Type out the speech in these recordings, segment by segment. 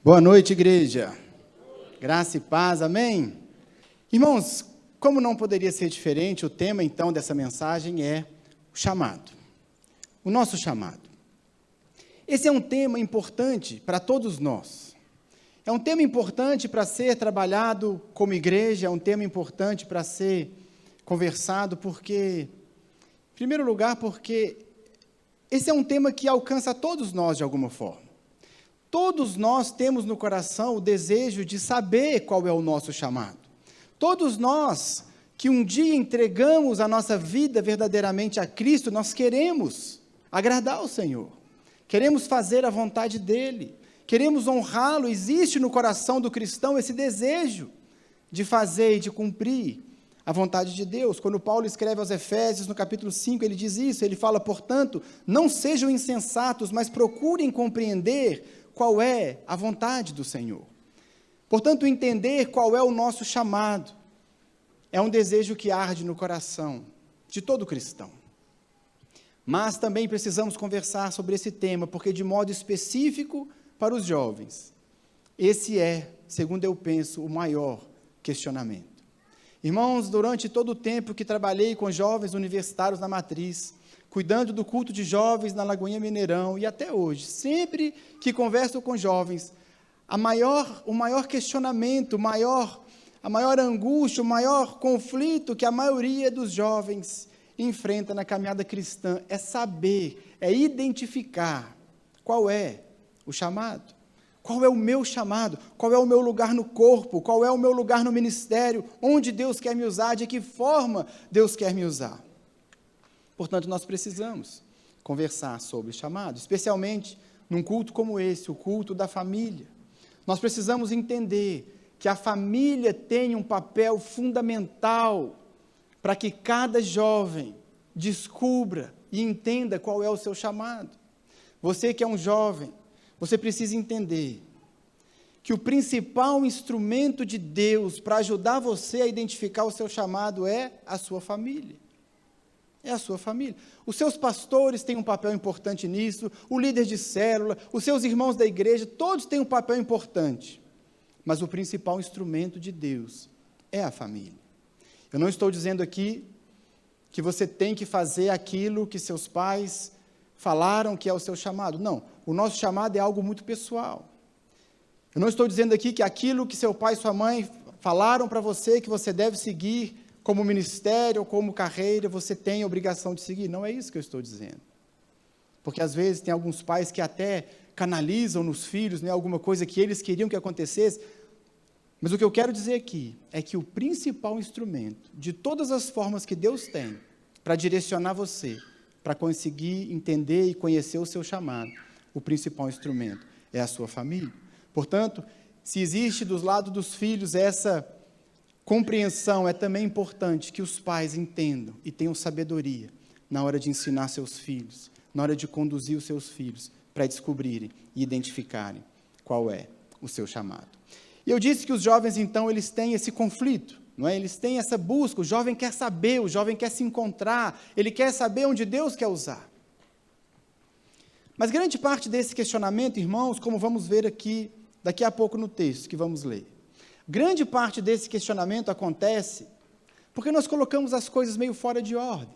Boa noite, igreja. Graça e paz, amém? Irmãos, como não poderia ser diferente, o tema, então, dessa mensagem é o chamado. O nosso chamado. Esse é um tema importante para todos nós. É um tema importante para ser trabalhado como igreja, é um tema importante para ser conversado, porque, em primeiro lugar, porque esse é um tema que alcança todos nós de alguma forma. Todos nós temos no coração o desejo de saber qual é o nosso chamado. Todos nós que um dia entregamos a nossa vida verdadeiramente a Cristo, nós queremos agradar ao Senhor. Queremos fazer a vontade dEle. Queremos honrá-lo. Existe no coração do cristão esse desejo de fazer e de cumprir a vontade de Deus. Quando Paulo escreve aos Efésios, no capítulo 5, ele diz isso, ele fala, portanto, não sejam insensatos, mas procurem compreender qual é a vontade do Senhor. Portanto, entender qual é o nosso chamado é um desejo que arde no coração de todo cristão. Mas também precisamos conversar sobre esse tema, porque de modo específico para os jovens, esse é, segundo eu penso, o maior questionamento. Irmãos, durante todo o tempo que trabalhei com jovens universitários na Matriz, cuidando do culto de jovens na Lagoinha Mineirão, e até hoje, sempre que converso com jovens, o maior questionamento, a maior angústia, o maior conflito que a maioria dos jovens enfrenta na caminhada cristã é saber, é identificar qual é o chamado, qual é o meu chamado, qual é o meu lugar no corpo, qual é o meu lugar no ministério, onde Deus quer me usar, de que forma Deus quer me usar. Portanto, nós precisamos conversar sobre chamado, especialmente num culto como esse, o culto da família. Nós precisamos entender que a família tem um papel fundamental para que cada jovem descubra e entenda qual é o seu chamado. Você que é um jovem, você precisa entender que o principal instrumento de Deus para ajudar você a identificar o seu chamado é a sua família. É a sua família. Os seus pastores têm um papel importante nisso, o líder de célula, os seus irmãos da igreja, todos têm um papel importante. Mas o principal instrumento de Deus é a família. Eu não estou dizendo aqui que você tem que fazer aquilo que seus pais falaram que é o seu chamado. Não, o nosso chamado é algo muito pessoal. Eu não estou dizendo aqui que aquilo que seu pai e sua mãe falaram para você que você deve seguir como ministério ou como carreira, você tem a obrigação de seguir. Não é isso que eu estou dizendo. Porque às vezes tem alguns pais que até canalizam nos filhos, né, alguma coisa que eles queriam que acontecesse. Mas o que eu quero dizer aqui é que o principal instrumento de todas as formas que Deus tem para direcionar você, para conseguir entender e conhecer o seu chamado, o principal instrumento é a sua família. Portanto, se existe dos lados dos filhos essa compreensão, é também importante que os pais entendam e tenham sabedoria na hora de ensinar seus filhos, na hora de conduzir os seus filhos para descobrirem e identificarem qual é o seu chamado. E eu disse que os jovens, então, eles têm esse conflito, não é? Eles têm essa busca, o jovem quer saber, o jovem quer se encontrar, ele quer saber onde Deus quer usar. Mas grande parte desse questionamento, irmãos, como vamos ver aqui, daqui a pouco no texto que vamos ler, grande parte desse questionamento acontece porque nós colocamos as coisas meio fora de ordem.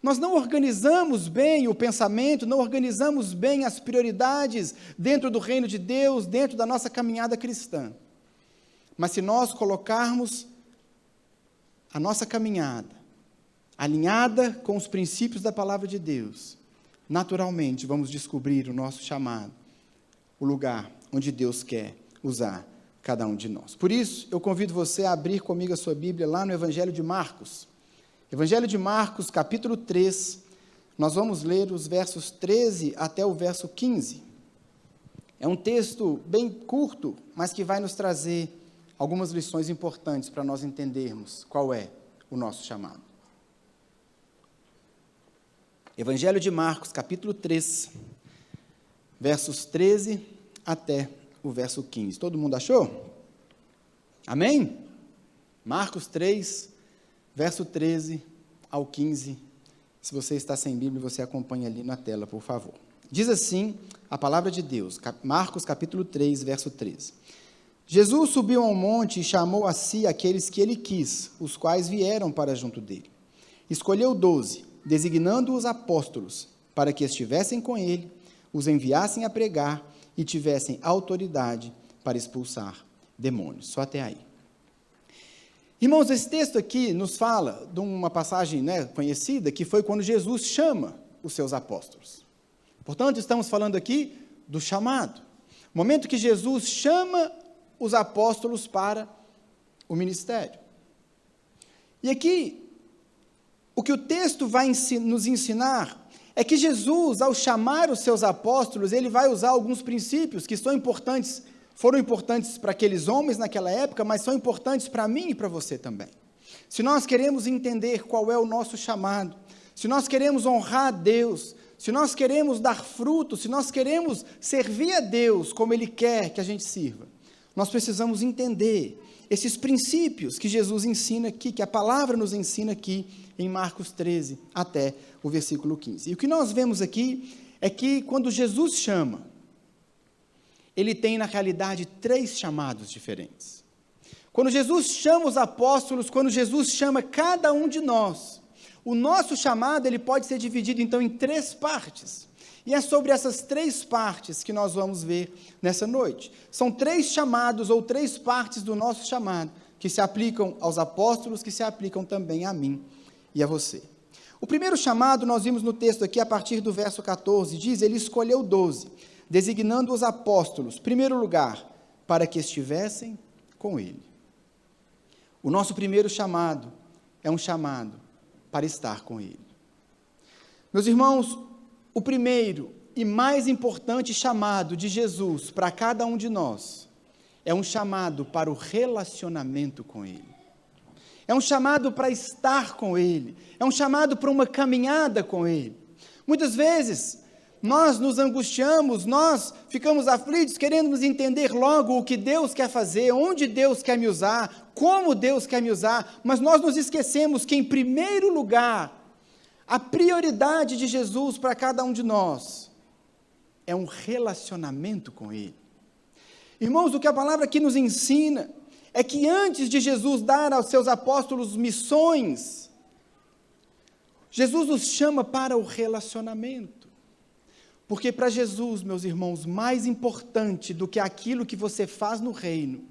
Nós não organizamos bem o pensamento, não organizamos bem as prioridades dentro do reino de Deus, dentro da nossa caminhada cristã. Mas se nós colocarmos a nossa caminhada alinhada com os princípios da palavra de Deus, naturalmente vamos descobrir o nosso chamado, o lugar onde Deus quer usar cada um de nós. Por isso, eu convido você a abrir comigo a sua Bíblia lá no Evangelho de Marcos. Evangelho de Marcos, capítulo 3, nós vamos ler os versos 13 até o verso 15. É um texto bem curto, mas que vai nos trazer algumas lições importantes para nós entendermos qual é o nosso chamado. Evangelho de Marcos, capítulo 3, versos 13 até o verso 15. Todo mundo achou? Amém? Marcos 3, verso 13 ao 15. Se você está sem Bíblia, você acompanha ali na tela, por favor. Diz assim a palavra de Deus, Marcos capítulo 3, verso 13. Jesus subiu ao monte e chamou a si aqueles que ele quis, os quais vieram para junto dele. Escolheu 12, designando-os apóstolos, para que estivessem com ele, os enviassem a pregar e tivessem autoridade para expulsar demônios. Só até aí. Irmãos, esse texto aqui nos fala de uma passagem conhecida, que foi quando Jesus chama os seus apóstolos. Portanto, estamos falando aqui do chamado. O momento que Jesus chama os apóstolos para o ministério. E aqui, o que o texto vai nos ensinar é que Jesus, ao chamar os seus apóstolos, ele vai usar alguns princípios que são importantes, foram importantes para aqueles homens naquela época, mas são importantes para mim e para você também. Se nós queremos entender qual é o nosso chamado, se nós queremos honrar a Deus, se nós queremos dar fruto, se nós queremos servir a Deus como Ele quer que a gente sirva, nós precisamos entender esses princípios que Jesus ensina aqui, que a palavra nos ensina aqui em Marcos 13, até o versículo 15. E o que nós vemos aqui é que quando Jesus chama, ele tem na realidade 3 chamados diferentes. Quando Jesus chama os apóstolos, quando Jesus chama cada um de nós, o nosso chamado ele pode ser dividido então em 3 partes. E é sobre essas 3 partes que nós vamos ver nessa noite. São 3 chamados ou 3 partes do nosso chamado, que se aplicam aos apóstolos, que se aplicam também a mim e a você. O primeiro chamado, nós vimos no texto aqui, a partir do verso 14, diz, ele escolheu 12, designando os apóstolos, primeiro lugar, para que estivessem com ele. O nosso primeiro chamado é um chamado para estar com ele. Meus irmãos, o primeiro e mais importante chamado de Jesus para cada um de nós é um chamado para o relacionamento com ele. É um chamado para estar com ele. É um chamado para uma caminhada com ele. Muitas vezes, nós nos angustiamos, nós ficamos aflitos, queremos entender logo o que Deus quer fazer, onde Deus quer me usar, como Deus quer me usar, mas nós nos esquecemos que, em primeiro lugar, a prioridade de Jesus para cada um de nós é um relacionamento com Ele. Irmãos, o que a palavra aqui nos ensina é que antes de Jesus dar aos seus apóstolos missões, Jesus os chama para o relacionamento. Porque para Jesus, meus irmãos, mais importante do que aquilo que você faz no reino,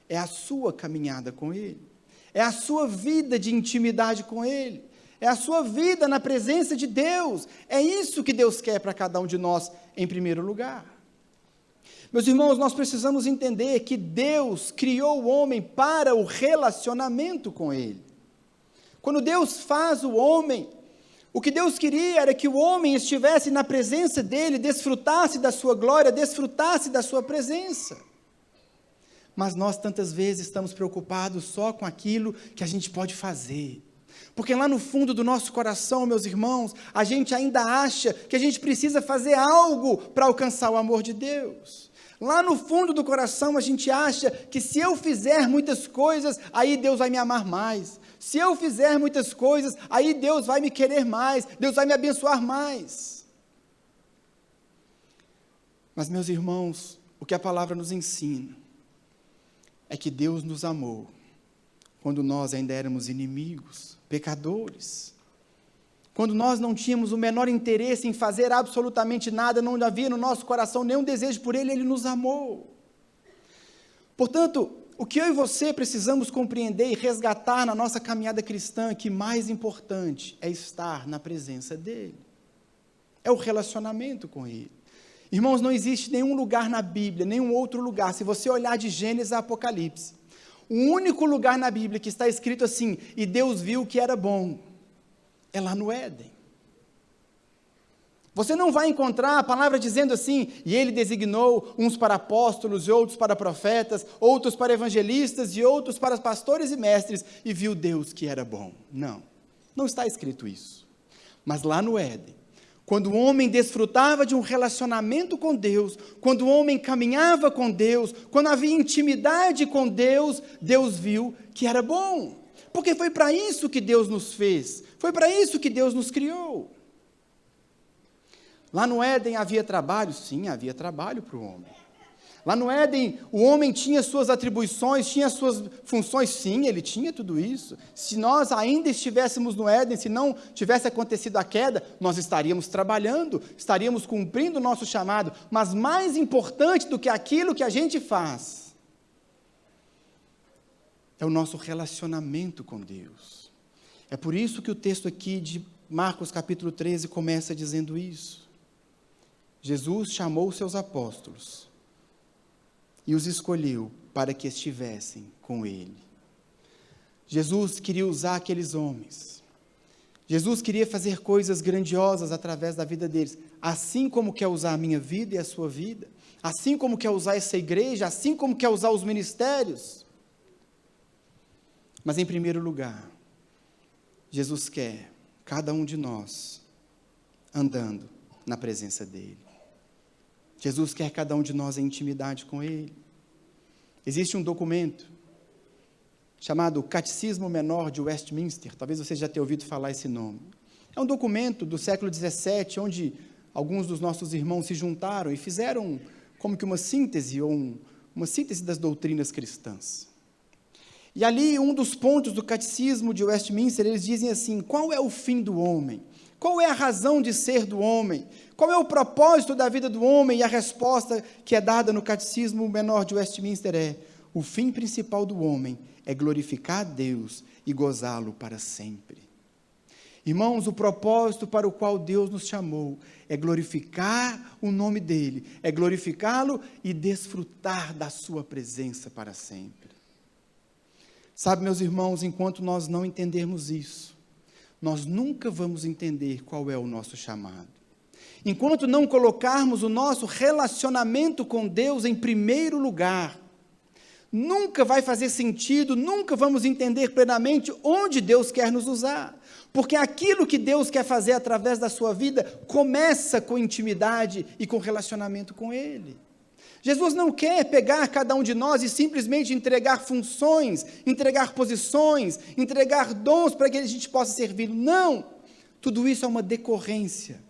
é a sua caminhada com Ele, é a sua vida de intimidade com Ele, é a sua vida na presença de Deus. É isso que Deus quer para cada um de nós em primeiro lugar. Meus irmãos, nós precisamos entender que Deus criou o homem para o relacionamento com Ele. Quando Deus faz o homem, o que Deus queria era que o homem estivesse na presença dEle, desfrutasse da sua glória, desfrutasse da sua presença. Mas nós tantas vezes estamos preocupados só com aquilo que a gente pode fazer. Porque lá no fundo do nosso coração, meus irmãos, a gente ainda acha que a gente precisa fazer algo para alcançar o amor de Deus. Lá no fundo do coração a gente acha que se eu fizer muitas coisas, aí Deus vai me amar mais. Se eu fizer muitas coisas, aí Deus vai me querer mais, Deus vai me abençoar mais. Mas, meus irmãos, o que a palavra nos ensina é que Deus nos amou quando nós ainda éramos inimigos, pecadores, quando nós não tínhamos o menor interesse em fazer absolutamente nada, não havia no nosso coração nenhum desejo por Ele, Ele nos amou. Portanto, o que eu e você precisamos compreender e resgatar na nossa caminhada cristã, que mais importante é estar na presença dEle, é o relacionamento com Ele. Irmãos, não existe nenhum lugar na Bíblia, nenhum outro lugar, se você olhar de Gênesis a Apocalipse, o único lugar na Bíblia que está escrito assim, e Deus viu que era bom, é lá no Éden. Você não vai encontrar a palavra dizendo assim, e Ele designou uns para apóstolos, e outros para profetas, outros para evangelistas, e outros para pastores e mestres, e viu Deus que era bom. Não, não está escrito isso. Mas lá no Éden, quando o homem desfrutava de um relacionamento com Deus, quando o homem caminhava com Deus, quando havia intimidade com Deus, Deus viu que era bom. Porque foi para isso que Deus nos fez, foi para isso que Deus nos criou. Lá no Éden havia trabalho? Sim, havia trabalho para o homem. Lá no Éden, o homem tinha suas atribuições, tinha suas funções, sim, ele tinha tudo isso. Se nós ainda estivéssemos no Éden, se não tivesse acontecido a queda, nós estaríamos trabalhando, estaríamos cumprindo o nosso chamado, mas mais importante do que aquilo que a gente faz, é o nosso relacionamento com Deus. É por isso que o texto aqui de Marcos capítulo 13 começa dizendo isso. Jesus chamou os seus apóstolos e os escolheu para que estivessem com ele. Jesus queria usar aqueles homens. Jesus queria fazer coisas grandiosas através da vida deles, assim como quer usar a minha vida e a sua vida, assim como quer usar essa igreja, assim como quer usar os ministérios. Mas em primeiro lugar, Jesus quer cada um de nós andando na presença dele. Jesus quer cada um de nós em intimidade com ele. Existe um documento chamado Catecismo Menor de Westminster, talvez você já tenha ouvido falar esse nome. É um documento do século XVII, onde alguns dos nossos irmãos se juntaram e fizeram como que uma síntese, uma síntese das doutrinas cristãs. E ali, um dos pontos do Catecismo de Westminster, eles dizem assim: qual é o fim do homem? Qual é a razão de ser do homem? Qual é o propósito da vida do homem? E a resposta que é dada no Catecismo Menor de Westminster é: o fim principal do homem é glorificar a Deus e gozá-lo para sempre. Irmãos, o propósito para o qual Deus nos chamou é glorificar o nome dEle, é glorificá-lo e desfrutar da sua presença para sempre. Sabe, meus irmãos, enquanto nós não entendermos isso, nós nunca vamos entender qual é o nosso chamado. Enquanto não colocarmos o nosso relacionamento com Deus em primeiro lugar, nunca vai fazer sentido, nunca vamos entender plenamente onde Deus quer nos usar. Porque aquilo que Deus quer fazer através da sua vida começa com intimidade e com relacionamento com Ele. Jesus não quer pegar cada um de nós e simplesmente entregar funções, entregar posições, entregar dons para que a gente possa servir. Não! Tudo isso é uma decorrência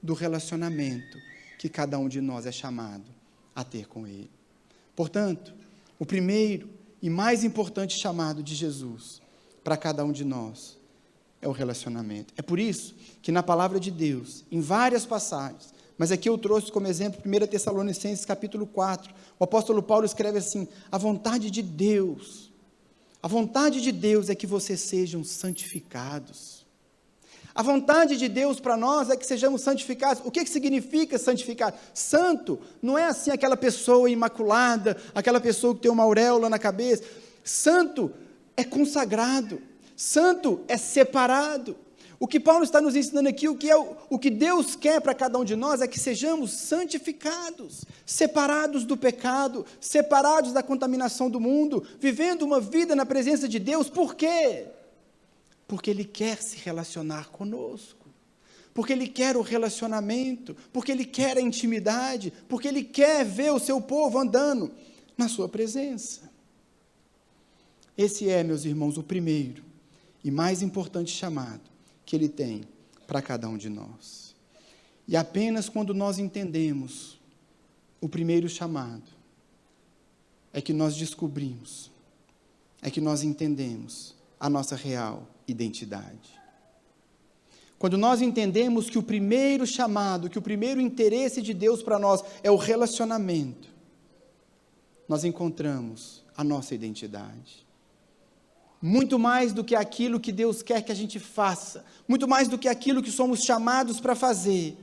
do relacionamento que cada um de nós é chamado a ter com Ele. Portanto, o primeiro e mais importante chamado de Jesus para cada um de nós é o relacionamento. É por isso que na palavra de Deus, em várias passagens, mas aqui eu trouxe como exemplo 1 Tessalonicenses capítulo 4, o apóstolo Paulo escreve assim: a vontade de Deus é que vocês sejam santificados. A vontade de Deus para nós é que sejamos santificados. O que significa santificado? Santo não é assim aquela pessoa imaculada, aquela pessoa que tem uma auréola na cabeça. Santo é consagrado, santo é separado. O que Paulo está nos ensinando aqui, o que Deus quer para cada um de nós é que sejamos santificados, separados do pecado, separados da contaminação do mundo, vivendo uma vida na presença de Deus. Por quê? Porque Ele quer se relacionar conosco, porque Ele quer o relacionamento, porque Ele quer a intimidade, porque Ele quer ver o seu povo andando na sua presença. Esse é, meus irmãos, o primeiro e mais importante chamado que Ele tem para cada um de nós. E apenas quando nós entendemos o primeiro chamado, é que nós descobrimos, é que nós entendemos a nossa real identidade. Quando nós entendemos que o primeiro chamado, que o primeiro interesse de Deus para nós é o relacionamento, nós encontramos a nossa identidade. Muito mais do que aquilo que Deus quer que a gente faça, muito mais do que aquilo que somos chamados para fazer,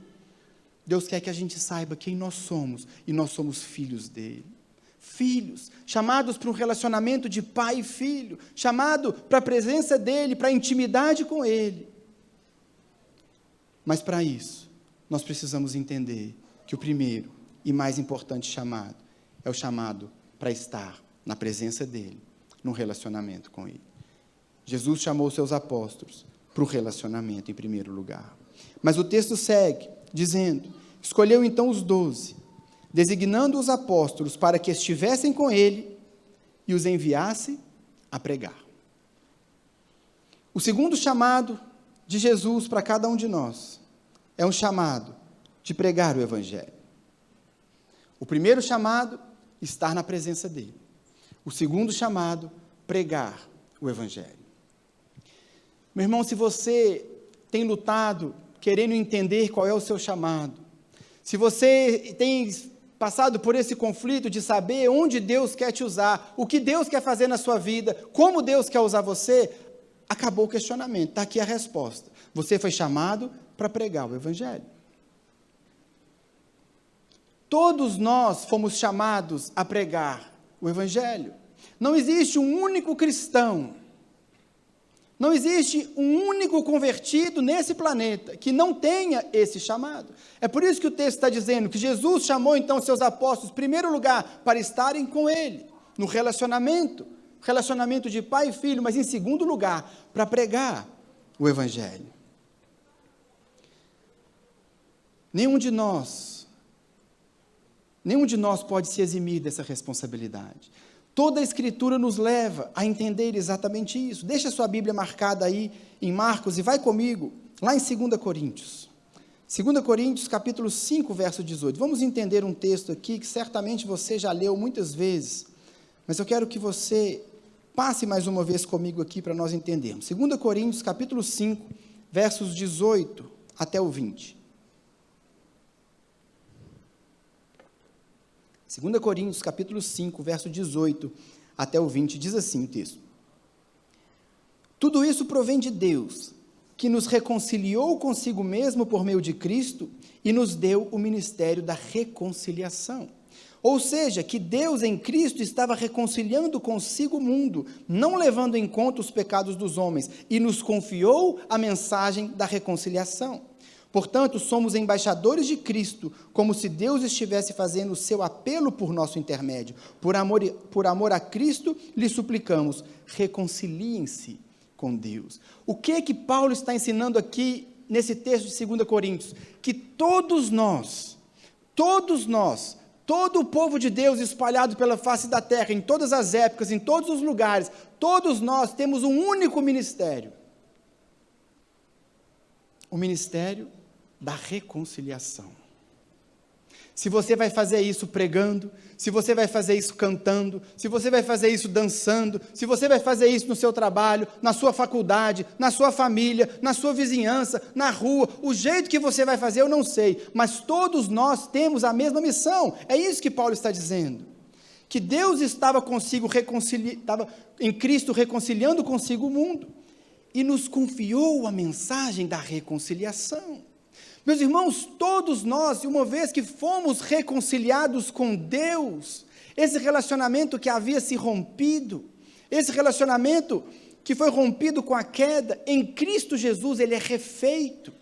Deus quer que a gente saiba quem nós somos, e nós somos filhos dele. Filhos, chamados para um relacionamento de pai e filho, chamado para a presença dele, para a intimidade com ele. Mas para isso, nós precisamos entender que o primeiro e mais importante chamado é o chamado para estar na presença dele, num relacionamento com ele. Jesus chamou seus apóstolos para o relacionamento em primeiro lugar. Mas o texto segue dizendo: escolheu então os 12, designando os apóstolos para que estivessem com ele e os enviasse a pregar. O segundo chamado de Jesus para cada um de nós é um chamado de pregar o Evangelho. O primeiro chamado, estar na presença dele. O segundo chamado, pregar o Evangelho. Meu irmão, se você tem lutado, querendo entender qual é o seu chamado, se você tem passado por esse conflito de saber onde Deus quer te usar, o que Deus quer fazer na sua vida, como Deus quer usar você, acabou o questionamento, está aqui a resposta. Você foi chamado para pregar o Evangelho. Todos nós fomos chamados a pregar o Evangelho. Não existe um único cristão, não existe um único convertido nesse planeta que não tenha esse chamado. É por isso que o texto está dizendo que Jesus chamou então seus apóstolos, em primeiro lugar, para estarem com ele, no relacionamento de pai e filho, mas em segundo lugar, para pregar o Evangelho. Nenhum de nós pode se eximir dessa responsabilidade. Toda a Escritura nos leva a entender exatamente isso. Deixa a sua Bíblia marcada aí em Marcos e vai comigo, lá em 2 Coríntios. 2 Coríntios, capítulo 5, verso 18. Vamos entender um texto aqui que certamente você já leu muitas vezes, mas eu quero que você passe mais uma vez comigo aqui para nós entendermos. 2 Coríntios, capítulo 5, versos 18 até o 20. 2 Coríntios, capítulo 5, verso 18 até o 20, diz assim o texto: tudo isso provém de Deus, que nos reconciliou consigo mesmo por meio de Cristo e nos deu o ministério da reconciliação. Ou seja, que Deus em Cristo estava reconciliando consigo o mundo, não levando em conta os pecados dos homens, e nos confiou a mensagem da reconciliação. Portanto, somos embaixadores de Cristo, como se Deus estivesse fazendo o seu apelo por nosso intermédio. Por amor a Cristo, lhe suplicamos, reconciliem-se com Deus. O que Paulo está ensinando aqui nesse texto de 2 Coríntios? Que todos nós, todo o povo de Deus espalhado pela face da terra, em todas as épocas, em todos os lugares, todos nós temos um único ministério. O ministério da reconciliação. Se você vai fazer isso pregando, se você vai fazer isso cantando, se você vai fazer isso dançando, se você vai fazer isso no seu trabalho, na sua faculdade, na sua família, na sua vizinhança, na rua, o jeito que você vai fazer eu não sei, mas todos nós temos a mesma missão. É isso que Paulo está dizendo. Que Deus estava em Cristo reconciliando consigo o mundo e nos confiou a mensagem da reconciliação. Meus irmãos, todos nós, uma vez que fomos reconciliados com Deus, esse relacionamento que havia se rompido, esse relacionamento que foi rompido com a queda, em Cristo Jesus ele é refeito.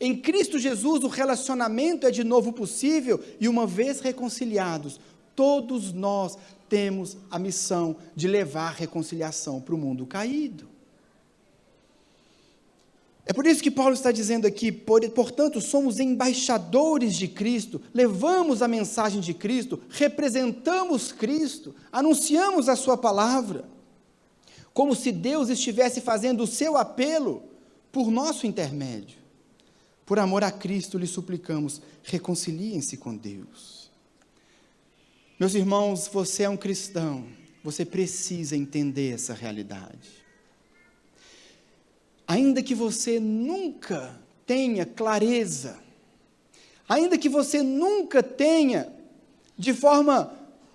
Em Cristo Jesus o relacionamento é de novo possível e uma vez reconciliados, todos nós temos a missão de levar reconciliação para o mundo caído. É por isso que Paulo está dizendo aqui, portanto, somos embaixadores de Cristo, levamos a mensagem de Cristo, representamos Cristo, anunciamos a sua palavra, como se Deus estivesse fazendo o seu apelo por nosso intermédio. Por amor a Cristo, lhe suplicamos, reconciliem-se com Deus. Meus irmãos, você é um cristão, você precisa entender essa realidade. Ainda que você nunca tenha clareza, ainda que você nunca tenha de forma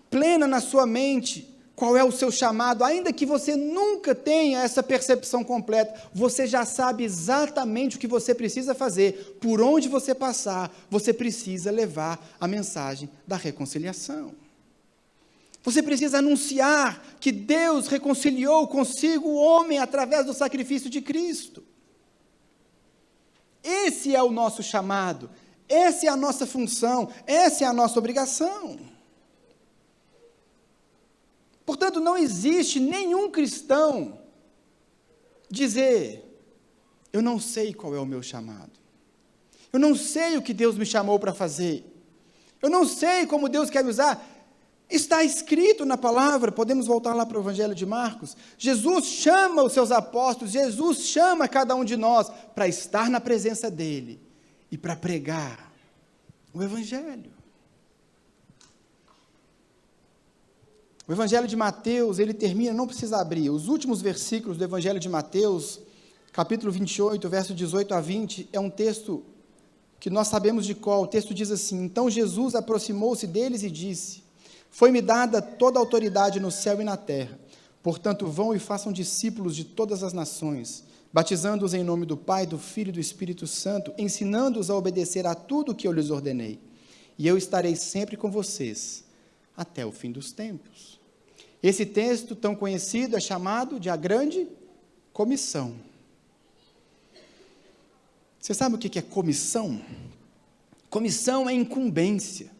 plena na sua mente qual é o seu chamado, ainda que você nunca tenha essa percepção completa, você já sabe exatamente o que você precisa fazer, por onde você passar, você precisa levar a mensagem da reconciliação. Você precisa anunciar que Deus reconciliou consigo o homem através do sacrifício de Cristo. Esse é o nosso chamado, essa é a nossa função, essa é a nossa obrigação. Portanto, não existe nenhum cristão dizer, eu não sei qual é o meu chamado, eu não sei o que Deus me chamou para fazer, eu não sei como Deus quer me usar. Está escrito na palavra, podemos voltar lá para o Evangelho de Marcos, Jesus chama os seus apóstolos, Jesus chama cada um de nós para estar na presença dele e para pregar O Evangelho. O Evangelho de Mateus, ele termina, não precisa abrir, os últimos versículos do Evangelho de Mateus, capítulo 28, verso 18 a 20, é um texto que nós sabemos de cor. O texto diz assim: então Jesus aproximou-se deles e disse: foi-me dada toda a autoridade no céu e na terra, portanto vão e façam discípulos de todas as nações, batizando-os em nome do Pai, do Filho e do Espírito Santo, ensinando-os a obedecer a tudo o que eu lhes ordenei, e eu estarei sempre com vocês, até o fim dos tempos. Esse texto tão conhecido é chamado de a Grande Comissão. Você sabe o que é comissão? Comissão é incumbência.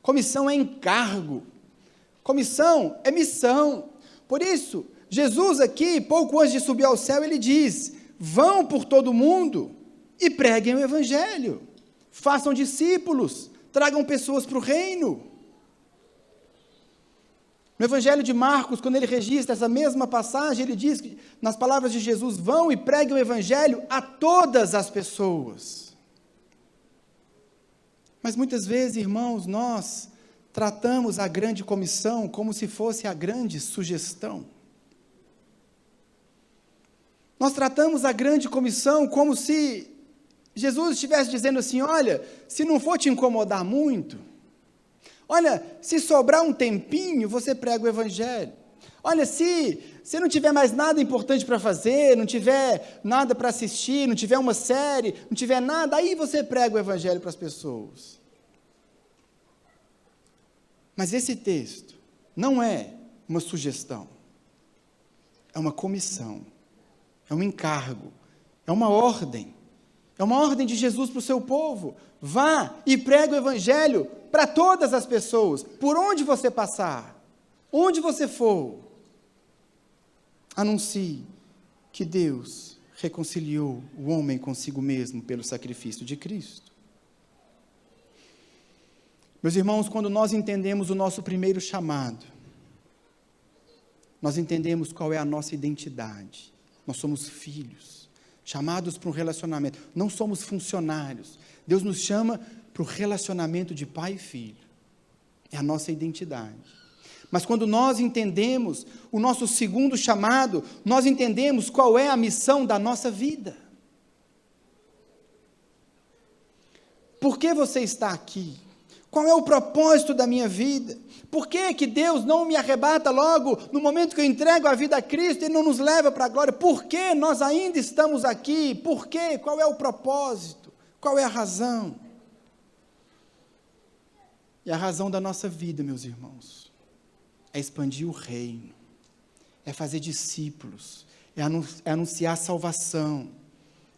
Comissão é encargo. Comissão é missão. Por isso, Jesus aqui, pouco antes de subir ao céu, ele diz: vão por todo o mundo e preguem o Evangelho. Façam discípulos, tragam pessoas para o reino. No Evangelho de Marcos, quando ele registra essa mesma passagem, ele diz que, nas palavras de Jesus, vão e preguem o Evangelho a todas as pessoas. Mas muitas vezes, irmãos, nós tratamos a grande comissão como se fosse a grande sugestão. Nós tratamos a grande comissão como se Jesus estivesse dizendo assim: olha, se não for te incomodar muito, olha, se sobrar um tempinho, você prega o Evangelho. Olha, se não tiver mais nada importante para fazer, não tiver nada para assistir, não tiver uma série, não tiver nada, aí você prega o Evangelho para as pessoas. Mas esse texto não é uma sugestão, é uma comissão, é um encargo, é uma ordem de Jesus para o seu povo. Vá e pregue o Evangelho para todas as pessoas, por onde você passar, onde você for. Anuncie que Deus reconciliou o homem consigo mesmo pelo sacrifício de Cristo. Meus irmãos, quando nós entendemos o nosso primeiro chamado, nós entendemos qual é a nossa identidade. Nós somos filhos, chamados para um relacionamento. Não somos funcionários. Deus nos chama para o relacionamento de pai e filho. É a nossa identidade. Mas quando nós entendemos o nosso segundo chamado, nós entendemos qual é a missão da nossa vida. Por que você está aqui? Qual é o propósito da minha vida? Por que Deus não me arrebata logo no momento que eu entrego a vida a Cristo e não nos leva para a glória? Por que nós ainda estamos aqui? Por quê? Qual é o propósito? Qual é a razão? E a razão da nossa vida, meus irmãos, é expandir o reino, é fazer discípulos, é anunciar salvação,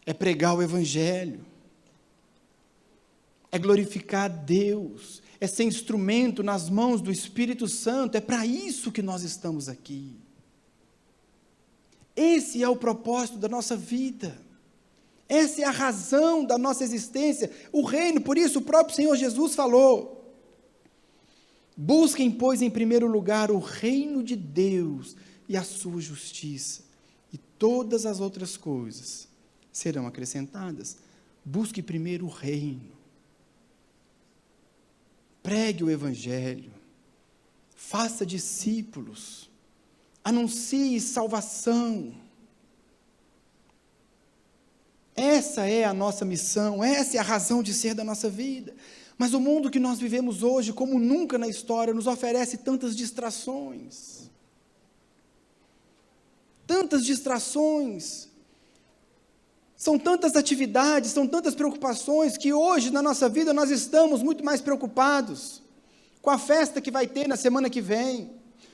é pregar o Evangelho, é glorificar a Deus, é ser instrumento nas mãos do Espírito Santo. É para isso que nós estamos aqui. Esse é o propósito da nossa vida. Essa é a razão da nossa existência, o reino. Por isso o próprio Senhor Jesus falou: busquem, pois, em primeiro lugar o reino de Deus e a sua justiça, e todas as outras coisas serão acrescentadas. Busque primeiro o reino. Pregue o Evangelho, faça discípulos, anuncie salvação. Essa é a nossa missão, essa é a razão de ser da nossa vida. Mas o mundo que nós vivemos hoje, como nunca na história, nos oferece tantas distrações. Tantas distrações. São tantas atividades, são tantas preocupações, que hoje na nossa vida nós estamos muito mais preocupados com a festa que vai ter na semana que vem,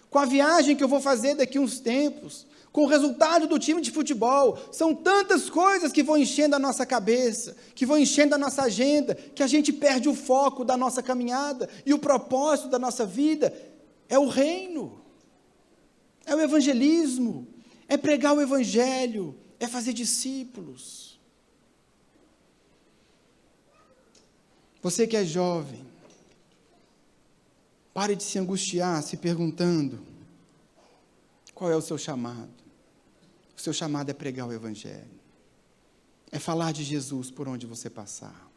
com a viagem que eu vou fazer daqui a uns tempos, com o resultado do time de futebol. São tantas coisas que vão enchendo a nossa cabeça, que vão enchendo a nossa agenda, que a gente perde o foco da nossa caminhada, e o propósito da nossa vida é o reino, é o evangelismo, é pregar o Evangelho, é fazer discípulos. Você que é jovem, pare de se angustiar, se perguntando: qual é o seu chamado? O seu chamado é pregar o Evangelho, é falar de Jesus por onde você passar.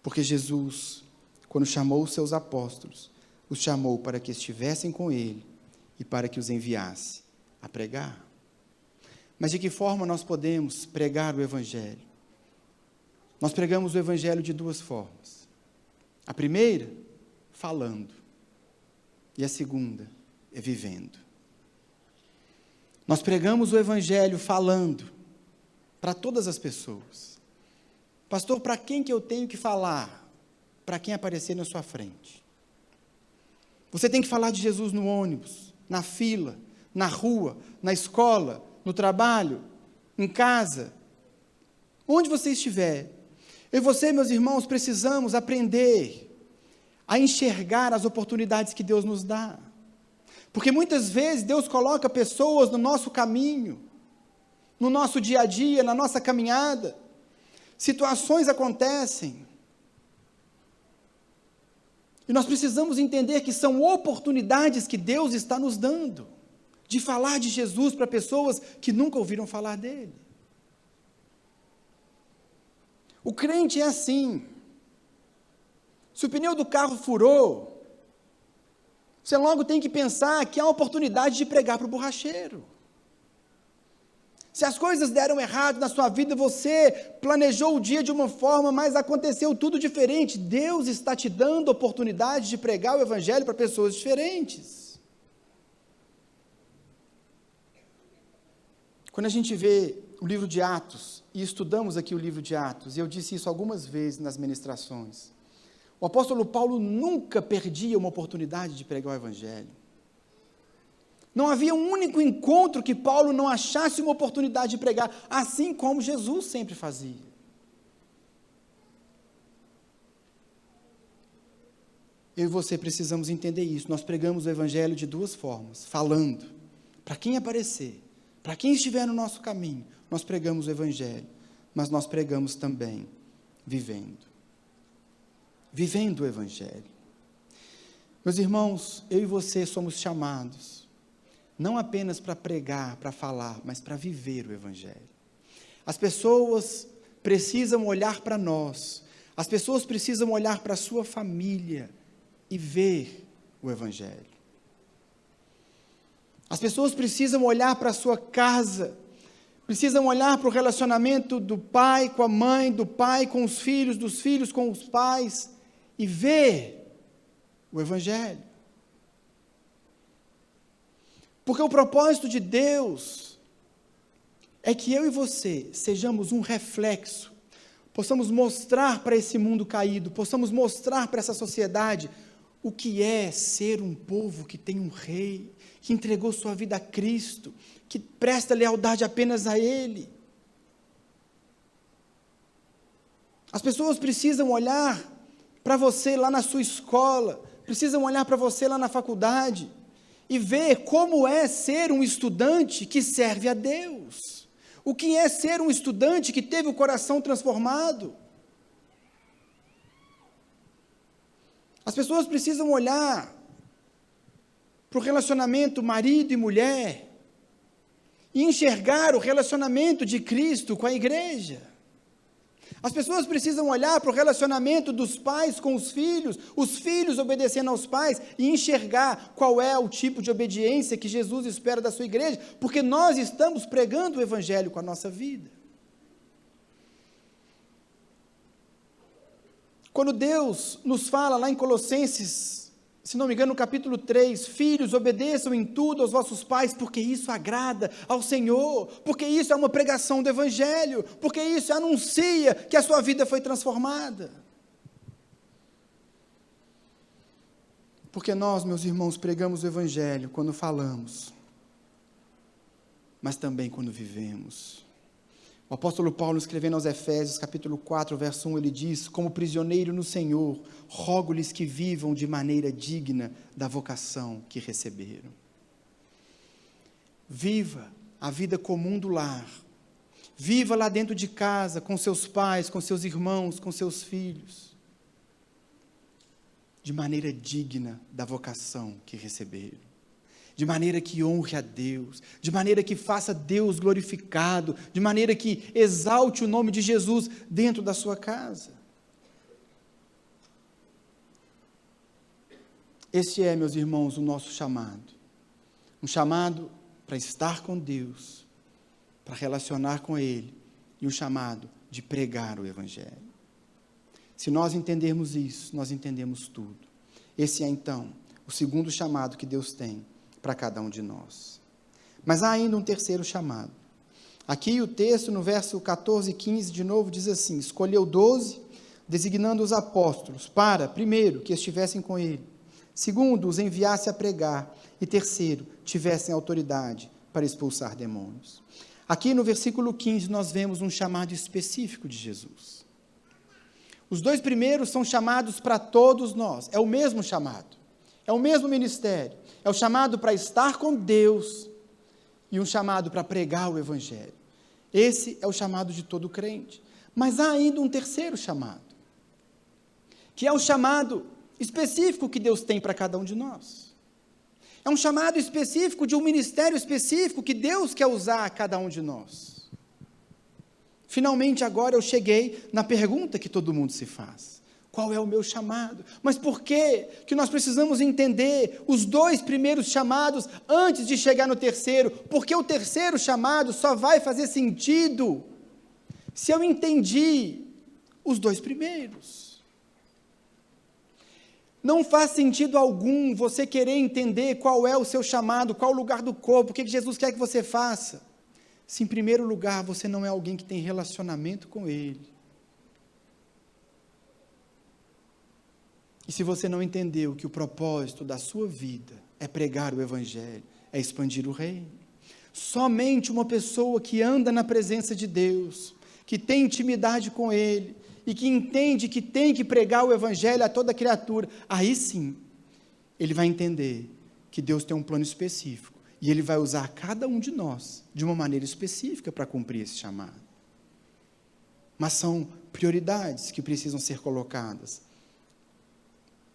Porque Jesus, quando chamou os seus apóstolos, os chamou para que estivessem com ele e para que os enviasse a pregar. Mas de que forma nós podemos pregar o Evangelho? Nós pregamos o Evangelho de duas formas. A primeira, falando. E a segunda, é vivendo. Nós pregamos o Evangelho falando para todas as pessoas. Pastor, para quem que eu tenho que falar? Para quem aparecer na sua frente. Você tem que falar de Jesus no ônibus, na fila, na rua, na escola, no trabalho, em casa, onde você estiver. Eu e você, meus irmãos, precisamos aprender a enxergar as oportunidades que Deus nos dá. Porque muitas vezes Deus coloca pessoas no nosso caminho, no nosso dia a dia, na nossa caminhada. Situações acontecem. E nós precisamos entender que são oportunidades que Deus está nos dando, de falar de Jesus para pessoas que nunca ouviram falar dele. O crente é assim. Se o pneu do carro furou, você logo tem que pensar que há uma oportunidade de pregar para o borracheiro. Se as coisas deram errado na sua vida, você planejou o dia de uma forma, mas aconteceu tudo diferente. Deus está te dando oportunidade de pregar o Evangelho para pessoas diferentes. Quando a gente vê o livro de Atos, e estudamos aqui o livro de Atos, e eu disse isso algumas vezes nas ministrações, o apóstolo Paulo nunca perdia uma oportunidade de pregar o Evangelho. Não havia um único encontro que Paulo não achasse uma oportunidade de pregar, assim como Jesus sempre fazia. Eu e você precisamos entender isso. Nós pregamos o Evangelho de duas formas, falando, para quem aparecer, para quem estiver no nosso caminho, nós pregamos o Evangelho, mas nós pregamos também vivendo o Evangelho. Meus irmãos, eu e você somos chamados, não apenas para pregar, para falar, mas para viver o Evangelho. As pessoas precisam olhar para nós, as pessoas precisam olhar para a sua família e ver o Evangelho. As pessoas precisam olhar para a sua casa, precisam olhar para o relacionamento do pai com a mãe, do pai com os filhos, dos filhos com os pais, e ver o Evangelho. Porque o propósito de Deus é que eu e você sejamos um reflexo, possamos mostrar para esse mundo caído, possamos mostrar para essa sociedade o que é ser um povo que tem um rei, que entregou sua vida a Cristo, que presta lealdade apenas a Ele. As pessoas precisam olhar para você lá na sua escola, precisam olhar para você lá na faculdade, e ver como é ser um estudante que serve a Deus. O que é ser um estudante que teve o coração transformado. As pessoas precisam olhar para o relacionamento marido e mulher e enxergar o relacionamento de Cristo com a igreja. As pessoas precisam olhar para o relacionamento dos pais com os filhos obedecendo aos pais e enxergar qual é o tipo de obediência que Jesus espera da sua igreja, porque nós estamos pregando o Evangelho com a nossa vida. Quando Deus nos fala lá em Colossenses, se não me engano, no capítulo 3, filhos, obedeçam em tudo aos vossos pais, porque isso agrada ao Senhor, porque isso é uma pregação do Evangelho, porque isso anuncia que a sua vida foi transformada. Porque nós, meus irmãos, pregamos o Evangelho quando falamos, mas também quando vivemos. O apóstolo Paulo, escrevendo aos Efésios, capítulo 4, verso 1, ele diz: como prisioneiro no Senhor, rogo-lhes que vivam de maneira digna da vocação que receberam. Viva a vida comum do lar. Viva lá dentro de casa, com seus pais, com seus irmãos, com seus filhos. De maneira digna da vocação que receberam. De maneira que honre a Deus, de maneira que faça Deus glorificado, de maneira que exalte o nome de Jesus dentro da sua casa. Este é, meus irmãos, o nosso chamado. Um chamado para estar com Deus, para relacionar com Ele, e um chamado de pregar o Evangelho. Se nós entendermos isso, nós entendemos tudo. Esse é, então, o segundo chamado que Deus tem para cada um de nós. Mas há ainda um terceiro chamado. Aqui o texto, no verso 14 e 15, de novo, diz assim: escolheu 12, designando os apóstolos, para, primeiro, que estivessem com ele, segundo, os enviasse a pregar, e terceiro, tivessem autoridade para expulsar demônios. Aqui no versículo 15, nós vemos um chamado específico de Jesus. Os dois primeiros são chamados para todos nós, é o mesmo chamado, é o mesmo ministério, é o chamado para estar com Deus, e um chamado para pregar o Evangelho. Esse é o chamado de todo crente. Mas há ainda um terceiro chamado, que é o chamado específico que Deus tem para cada um de nós. É um chamado específico de um ministério específico que Deus quer usar a cada um de nós. Finalmente, agora eu cheguei na pergunta que todo mundo se faz: qual é o meu chamado? Mas por que nós precisamos entender os dois primeiros chamados antes de chegar no terceiro? Porque o terceiro chamado só vai fazer sentido se eu entendi os dois primeiros. Não faz sentido algum você querer entender qual é o seu chamado, qual o lugar do corpo, o que Jesus quer que você faça, se em primeiro lugar você não é alguém que tem relacionamento com Ele. E se você não entendeu que o propósito da sua vida é pregar o Evangelho, é expandir o reino. Somente uma pessoa que anda na presença de Deus, que tem intimidade com Ele, e que entende que tem que pregar o Evangelho a toda criatura, aí sim, ele vai entender que Deus tem um plano específico, e Ele vai usar cada um de nós, de uma maneira específica, para cumprir esse chamado. Mas são prioridades que precisam ser colocadas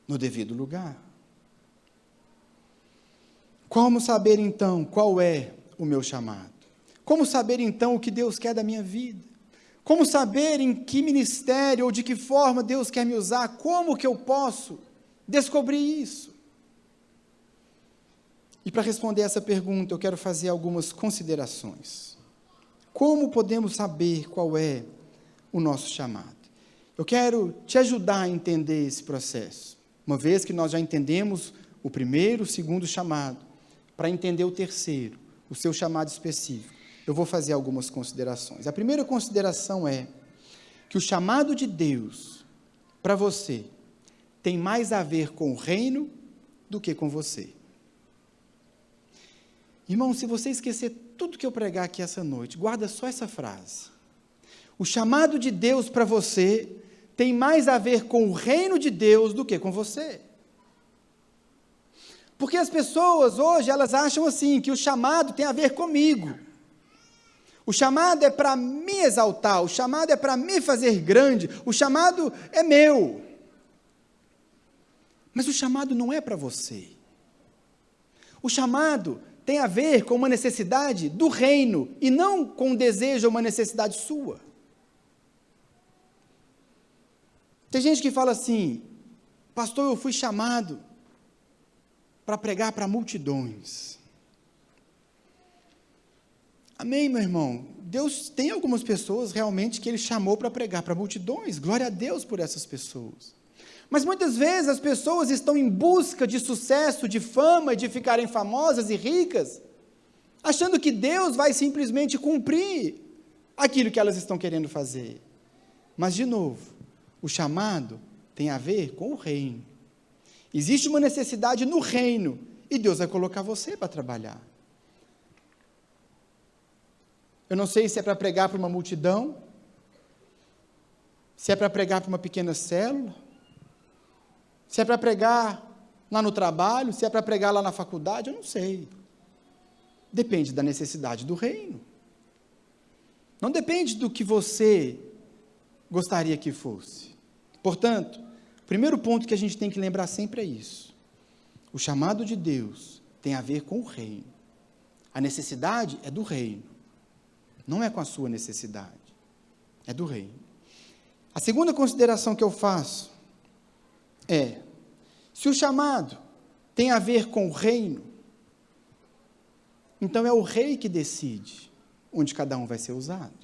no devido lugar. Como saber então qual é o meu chamado? Como saber então o que Deus quer da minha vida? Como saber em que ministério ou de que forma Deus quer me usar? Como que eu posso descobrir isso? E para responder essa pergunta, eu quero fazer algumas considerações. Como podemos saber qual é o nosso chamado? Eu quero te ajudar a entender esse processo. Uma vez que nós já entendemos o primeiro, o segundo chamado, para entender o terceiro, o seu chamado específico, eu vou fazer algumas considerações. A primeira consideração é que o chamado de Deus para você tem mais a ver com o reino do que com você. Irmão, se você esquecer tudo que eu pregar aqui essa noite, guarda só essa frase. O chamado de Deus para você tem mais a ver com o reino de Deus do que com você. Porque as pessoas hoje, elas acham assim, que o chamado tem a ver comigo. O chamado é para me exaltar, o chamado é para me fazer grande, o chamado é meu. Mas o chamado não é para você. O chamado tem a ver com uma necessidade do reino, e não com um desejo ou uma necessidade sua. Tem gente que fala assim: pastor, eu fui chamado para pregar para multidões. Amém, meu irmão? Deus tem algumas pessoas realmente que Ele chamou para pregar para multidões. Glória a Deus por essas pessoas. Mas muitas vezes as pessoas estão em busca de sucesso, de fama, de ficarem famosas e ricas, achando que Deus vai simplesmente cumprir aquilo que elas estão querendo fazer. Mas, de novo, o chamado tem a ver com o reino. Existe uma necessidade no reino, e Deus vai colocar você para trabalhar. Eu não sei se é para pregar para uma multidão, se é para pregar para uma pequena célula, se é para pregar lá no trabalho, se é para pregar lá na faculdade, eu não sei. Depende da necessidade do reino. Não depende do que você gostaria que fosse. Portanto, o primeiro ponto que a gente tem que lembrar sempre é isso. O chamado de Deus tem a ver com o reino. A necessidade é do reino. Não é com a sua necessidade, é do reino. A segunda consideração que eu faço é: se o chamado tem a ver com o reino, então é o rei que decide onde cada um vai ser usado.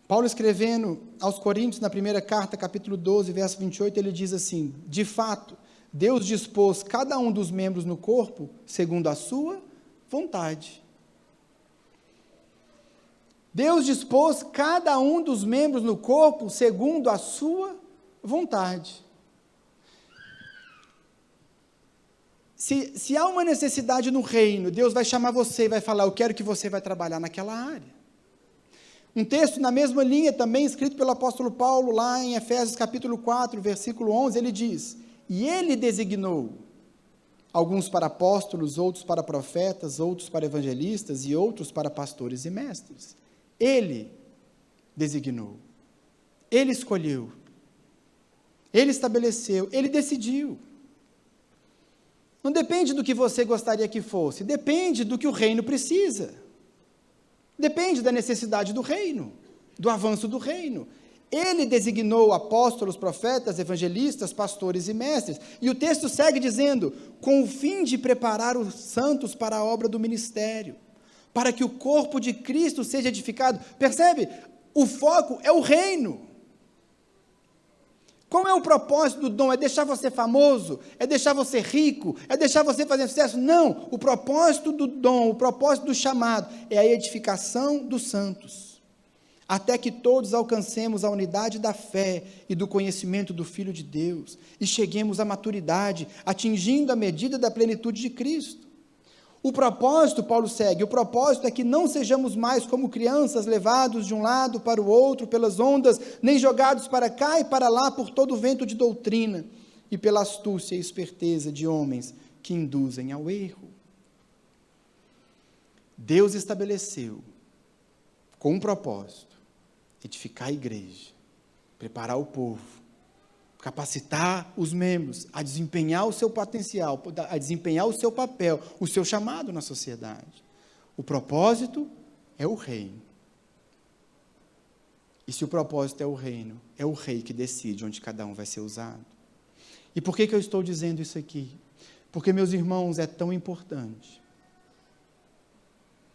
Paulo, escrevendo aos Coríntios, na primeira carta, capítulo 12, verso 28, ele diz assim: de fato, Deus dispôs cada um dos membros no corpo segundo a sua vontade. Deus dispôs cada um dos membros no corpo segundo a sua vontade. Se há uma necessidade no reino, Deus vai chamar você e vai falar: eu quero que você vai trabalhar naquela área. Um texto na mesma linha também, escrito pelo apóstolo Paulo, lá em Efésios capítulo 4, versículo 11, ele diz: e ele designou alguns para apóstolos, outros para profetas, outros para evangelistas e outros para pastores e mestres. Ele designou, ele escolheu, ele estabeleceu, ele decidiu. Não depende do que você gostaria que fosse, depende do que o reino precisa. Depende da necessidade do reino, do avanço do reino. Ele designou apóstolos, profetas, evangelistas, pastores e mestres. E o texto segue dizendo: com o fim de preparar os santos para a obra do ministério, para que o corpo de Cristo seja edificado. Percebe? O foco é o reino. Qual é o propósito do dom? É deixar você famoso? É deixar você rico? É deixar você fazer sucesso? Não, o propósito do dom, o propósito do chamado é a edificação dos santos, até que todos alcancemos a unidade da fé e do conhecimento do Filho de Deus, e cheguemos à maturidade, atingindo a medida da plenitude de Cristo. O propósito, Paulo segue, o propósito é que não sejamos mais como crianças levados de um lado para o outro pelas ondas, nem jogados para cá e para lá por todo o vento de doutrina e pela astúcia e esperteza de homens que induzem ao erro. Deus estabeleceu com um propósito: edificar a igreja, preparar o povo, capacitar os membros a desempenhar o seu potencial, a desempenhar o seu papel, o seu chamado na sociedade. O propósito é o reino. E se o propósito é o reino, é o rei que decide onde cada um vai ser usado. E por que eu estou dizendo isso aqui? Porque, meus irmãos, é tão importante.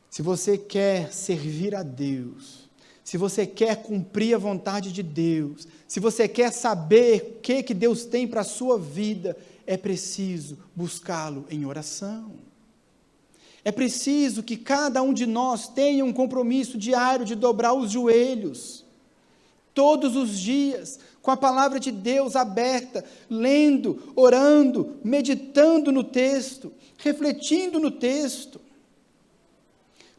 Se você quer servir a Deus, se você quer cumprir a vontade de Deus, se você quer saber o que Deus tem para a sua vida, é preciso buscá-lo em oração. É preciso que cada um de nós tenha um compromisso diário de dobrar os joelhos, todos os dias, com a palavra de Deus aberta, lendo, orando, meditando no texto, refletindo no texto.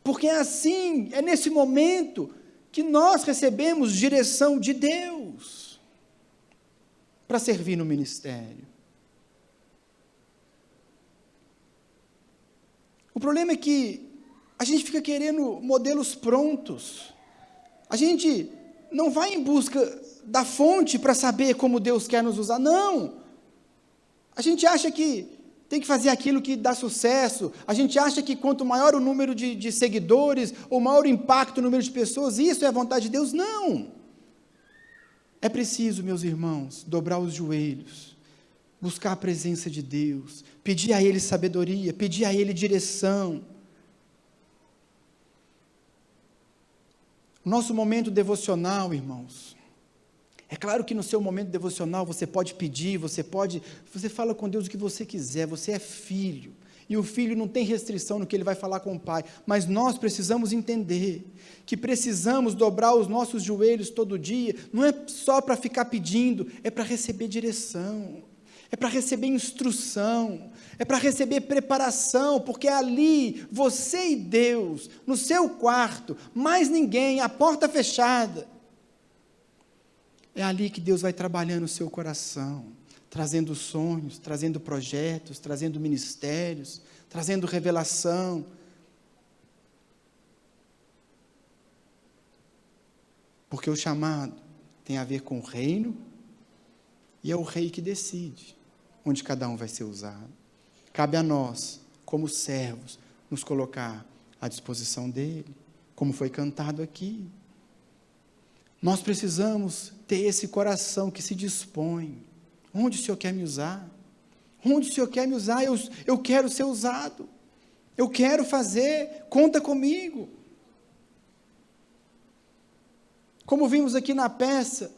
Porque é assim, é nesse momento que nós recebemos direção de Deus para servir no ministério. O problema é que a gente fica querendo modelos prontos. A gente não vai em busca da fonte para saber como Deus quer nos usar, não. A gente acha que tem que fazer aquilo que dá sucesso, a gente acha que quanto maior o número de seguidores, ou maior o impacto no número de pessoas, isso é a vontade de Deus. Não! É preciso, meus irmãos, dobrar os joelhos, buscar a presença de Deus, pedir a Ele sabedoria, pedir a Ele direção. O nosso momento devocional, irmãos, é claro que no seu momento devocional você pode pedir, você fala com Deus o que você quiser, você é filho, e o filho não tem restrição no que ele vai falar com o pai, mas nós precisamos entender que precisamos dobrar os nossos joelhos todo dia, não é só para ficar pedindo, é para receber direção, é para receber instrução, é para receber preparação, porque ali, você e Deus, no seu quarto, mais ninguém, a porta fechada, é ali que Deus vai trabalhando o seu coração, trazendo sonhos, trazendo projetos, trazendo ministérios, trazendo revelação. Porque o chamado tem a ver com o reino, e é o rei que decide onde cada um vai ser usado. Cabe a nós, como servos, nos colocar à disposição dele, como foi cantado aqui. Nós precisamos ter esse coração que se dispõe. Onde o Senhor quer me usar? Onde o Senhor quer me usar? Eu quero ser usado. Eu quero fazer, conta comigo. Como vimos aqui na peça,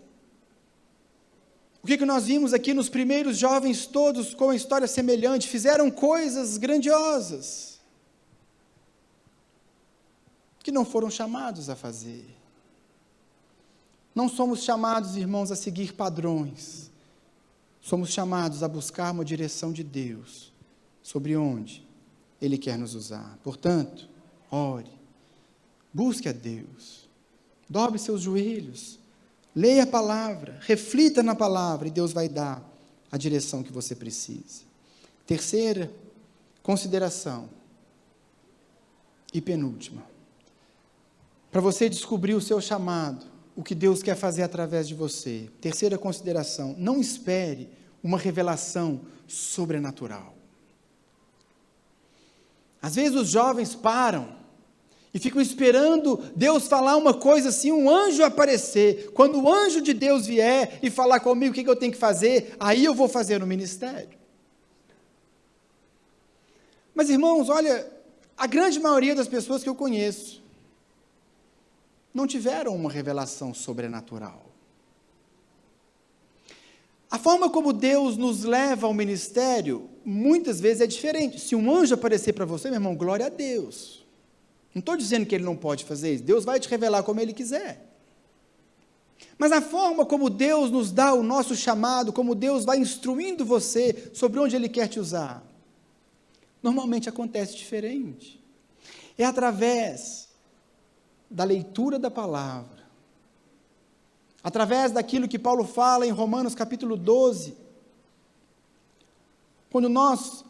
o que nós vimos aqui nos primeiros jovens todos com uma história semelhante, fizeram coisas grandiosas, que não foram chamados a fazer. Não somos chamados, irmãos, a seguir padrões, somos chamados a buscar uma direção de Deus, sobre onde Ele quer nos usar. Portanto, ore, busque a Deus, dobre seus joelhos, leia a palavra, reflita na palavra, e Deus vai dar a direção que você precisa. Terceira consideração, e penúltima, para você descobrir o seu chamado, o que Deus quer fazer através de você. Terceira consideração, não espere uma revelação sobrenatural. Às vezes os jovens param e ficam esperando Deus falar uma coisa assim, um anjo aparecer. Quando o anjo de Deus vier e falar comigo o que eu tenho que fazer, aí eu vou fazer no ministério. Mas, irmãos, olha, a grande maioria das pessoas que eu conheço não tiveram uma revelação sobrenatural. A forma como Deus nos leva ao ministério, muitas vezes é diferente. Se um anjo aparecer para você, meu irmão, glória a Deus. Não estou dizendo que ele não pode fazer isso. Deus vai te revelar como ele quiser. Mas a forma como Deus nos dá o nosso chamado, como Deus vai instruindo você sobre onde Ele quer te usar, normalmente acontece diferente. É através da leitura da palavra, através daquilo que Paulo fala em Romanos capítulo 12, quando nós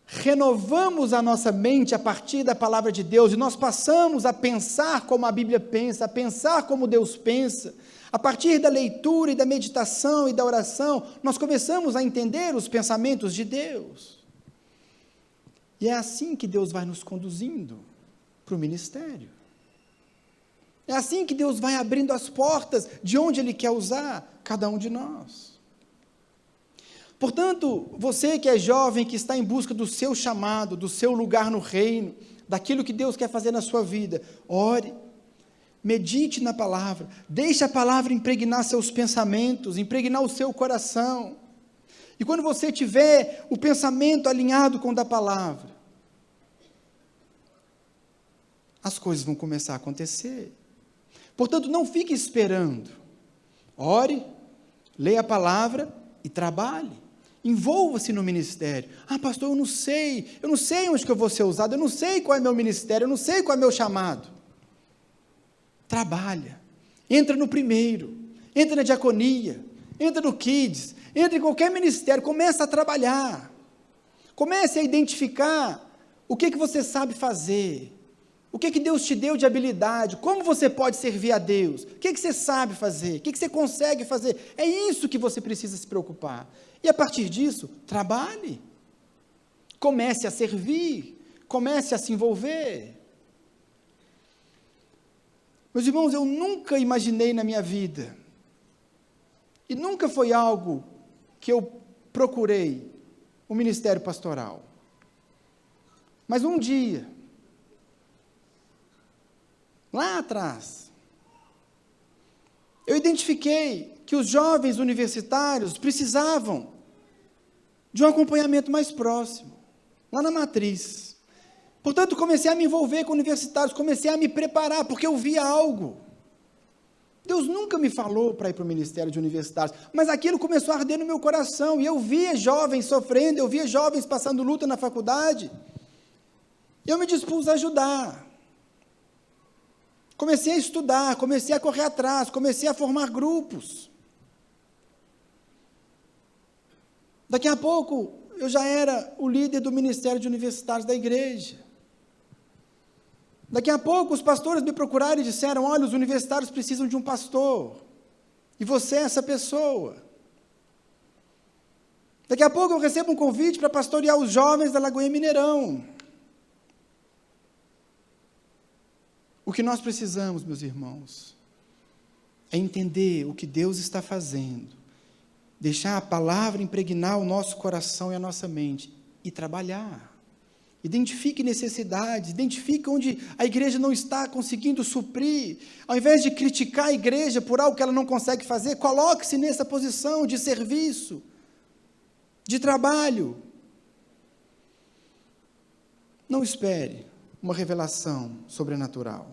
renovamos a nossa mente a partir da palavra de Deus, e nós passamos a pensar como a Bíblia pensa, a pensar como Deus pensa, a partir da leitura e da meditação e da oração, nós começamos a entender os pensamentos de Deus. E é assim que Deus vai nos conduzindo para o ministério. É assim que Deus vai abrindo as portas de onde Ele quer usar cada um de nós. Portanto, você que é jovem, que está em busca do seu chamado, do seu lugar no reino, daquilo que Deus quer fazer na sua vida, ore, medite na palavra, deixe a palavra impregnar seus pensamentos, impregnar o seu coração. E quando você tiver o pensamento alinhado com o da palavra, as coisas vão começar a acontecer. Portanto, não fique esperando. Ore, leia a palavra e trabalhe. Envolva-se no ministério. Ah, pastor, eu não sei onde que eu vou ser usado, eu não sei qual é meu ministério, eu não sei qual é meu chamado. Trabalha. Entra no primeiro, entra na diaconia, entra no Kids, entra em qualquer ministério, começa a trabalhar. Comece a identificar o que você sabe fazer. O que Deus te deu de habilidade? Como você pode servir a Deus? O que você sabe fazer? O que você consegue fazer? É isso que você precisa se preocupar. E a partir disso, trabalhe. Comece a servir. Comece a se envolver. Meus irmãos, eu nunca imaginei na minha vida, e nunca foi algo que eu procurei, o ministério pastoral. Mas um dia, lá atrás, eu identifiquei que os jovens universitários precisavam de um acompanhamento mais próximo, lá na matriz. Portanto, comecei a me envolver com universitários, comecei a me preparar, porque eu via algo. Deus nunca me falou para ir para o ministério de universitários, mas aquilo começou a arder no meu coração, e eu via jovens sofrendo, eu via jovens passando luta na faculdade, e eu me dispus a ajudar. Comecei a estudar, comecei a correr atrás, comecei a formar grupos. Daqui a pouco, eu já era o líder do ministério de universitários da igreja. Daqui a pouco, os pastores me procuraram e disseram: olha, os universitários precisam de um pastor, e você é essa pessoa. Daqui a pouco, eu recebo um convite para pastorear os jovens da Lagoinha Mineirão. O que nós precisamos, meus irmãos, é entender o que Deus está fazendo deixar a palavra impregnar o nosso coração e a nossa mente e trabalhar. Identifique necessidades, identifique onde a igreja não está conseguindo suprir. Ao invés de criticar a igreja por algo que ela não consegue fazer, coloque-se nessa posição de serviço, de trabalho. Não espere uma revelação sobrenatural,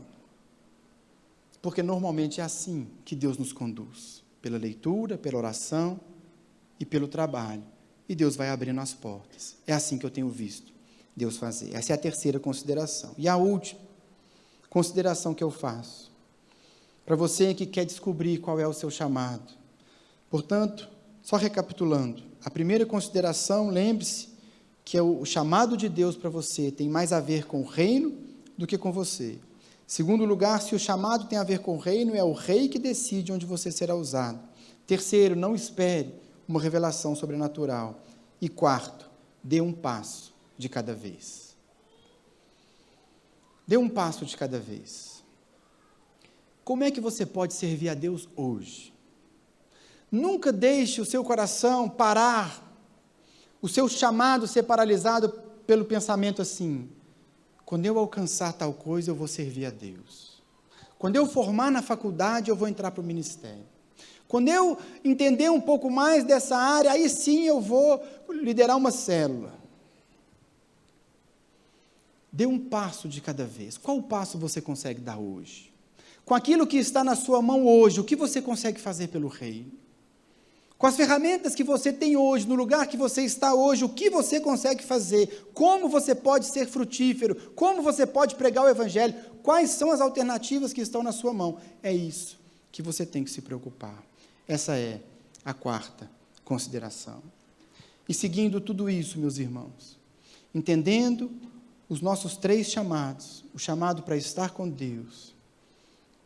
porque normalmente é assim que Deus nos conduz, pela leitura, pela oração e pelo trabalho, e Deus vai abrindo as portas. É assim que eu tenho visto Deus fazer. Essa é a terceira consideração. E a última consideração que eu faço, para você que quer descobrir qual é o seu chamado. Portanto, só recapitulando, a primeira consideração, lembre-se que o chamado de Deus para você tem mais a ver com o reino do que com você. Segundo lugar, se o chamado tem a ver com o reino, é o rei que decide onde você será usado. Terceiro, não espere uma revelação sobrenatural. E quarto, dê um passo de cada vez. Dê um passo de cada vez. Como é que você pode servir a Deus hoje? Nunca deixe o seu coração parar, o seu chamado ser paralisado pelo pensamento assim: quando eu alcançar tal coisa, eu vou servir a Deus. Quando eu formar na faculdade, eu vou entrar para o ministério. Quando eu entender um pouco mais dessa área, aí sim eu vou liderar uma célula. Dê um passo de cada vez. Qual passo você consegue dar hoje? Com aquilo que está na sua mão hoje, o que você consegue fazer pelo reino? Com as ferramentas que você tem hoje, no lugar que você está hoje, o que você consegue fazer? Como você pode ser frutífero? Como você pode pregar o evangelho? Quais são as alternativas que estão na sua mão? É isso que você tem que se preocupar. Essa é a quarta consideração. E seguindo tudo isso, meus irmãos, entendendo os nossos três chamados, o chamado para estar com Deus,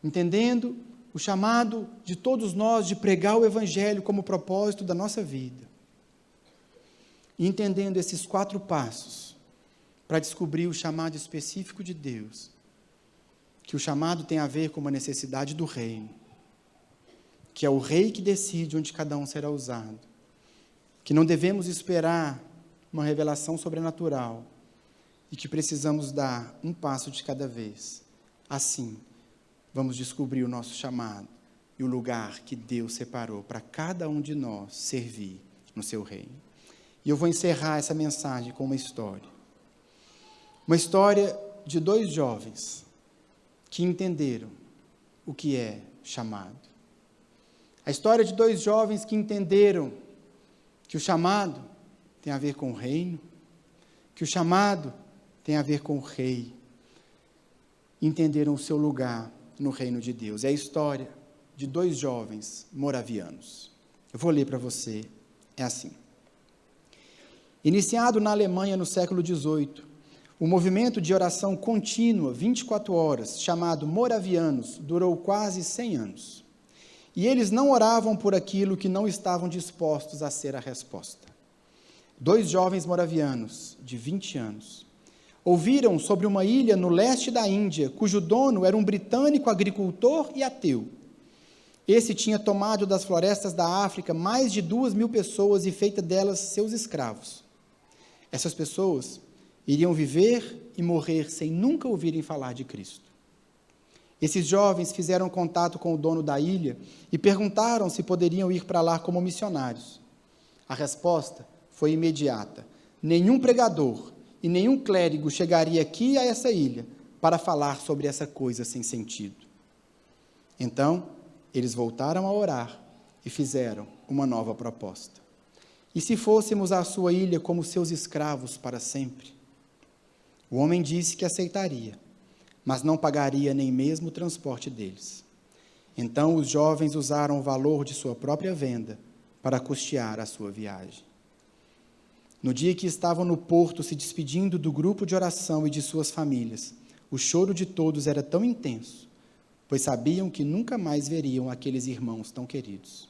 entendendo o chamado de todos nós de pregar o evangelho como propósito da nossa vida, e entendendo esses 4 passos para descobrir o chamado específico de Deus, que o chamado tem a ver com uma necessidade do reino, que é o rei que decide onde cada um será usado, que não devemos esperar uma revelação sobrenatural, e que precisamos dar um passo de cada vez. Assim, vamos descobrir o nosso chamado e o lugar que Deus separou para cada um de nós servir no seu reino. E eu vou encerrar essa mensagem com uma história. Uma história de 2 jovens que entenderam o que é chamado. A história de 2 jovens que entenderam que o chamado tem a ver com o reino, que o chamado tem a ver com o rei. Entenderam o seu lugar no reino de Deus. É a história de 2 jovens moravianos. Eu vou ler para você. É assim. Iniciado na Alemanha no século XVIII, o movimento de oração contínua, 24 horas, chamado moravianos, durou quase 100 anos. E eles não oravam por aquilo que não estavam dispostos a ser a resposta. 2 jovens moravianos, de 20 anos, ouviram sobre uma ilha no leste da Índia, cujo dono era um britânico agricultor e ateu. Esse tinha tomado das florestas da África mais de 2.000 pessoas e feito delas seus escravos. Essas pessoas iriam viver e morrer sem nunca ouvirem falar de Cristo. Esses jovens fizeram contato com o dono da ilha e perguntaram se poderiam ir para lá como missionários. A resposta foi imediata: nenhum pregador e nenhum clérigo chegaria aqui a essa ilha para falar sobre essa coisa sem sentido. Então, eles voltaram a orar e fizeram uma nova proposta. E se fôssemos à sua ilha como seus escravos para sempre? O homem disse que aceitaria, mas não pagaria nem mesmo o transporte deles. Então, os jovens usaram o valor de sua própria venda para custear a sua viagem. No dia que estavam no porto se despedindo do grupo de oração e de suas famílias, o choro de todos era tão intenso, pois sabiam que nunca mais veriam aqueles irmãos tão queridos.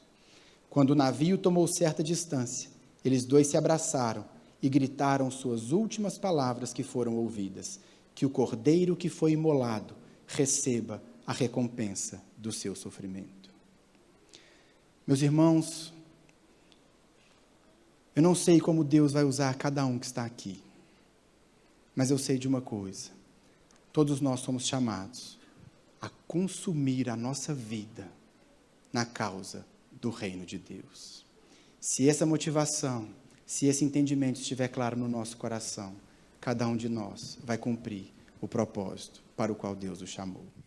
Quando o navio tomou certa distância, eles 2 se abraçaram e gritaram suas últimas palavras que foram ouvidas: que o cordeiro que foi imolado receba a recompensa do seu sofrimento. Meus irmãos, Eu não sei como Deus vai usar cada um que está aqui, mas eu sei de uma coisa: todos nós somos chamados a consumir a nossa vida na causa do reino de Deus. Se essa motivação, se esse entendimento estiver claro no nosso coração, cada um de nós vai cumprir o propósito para o qual Deus o chamou.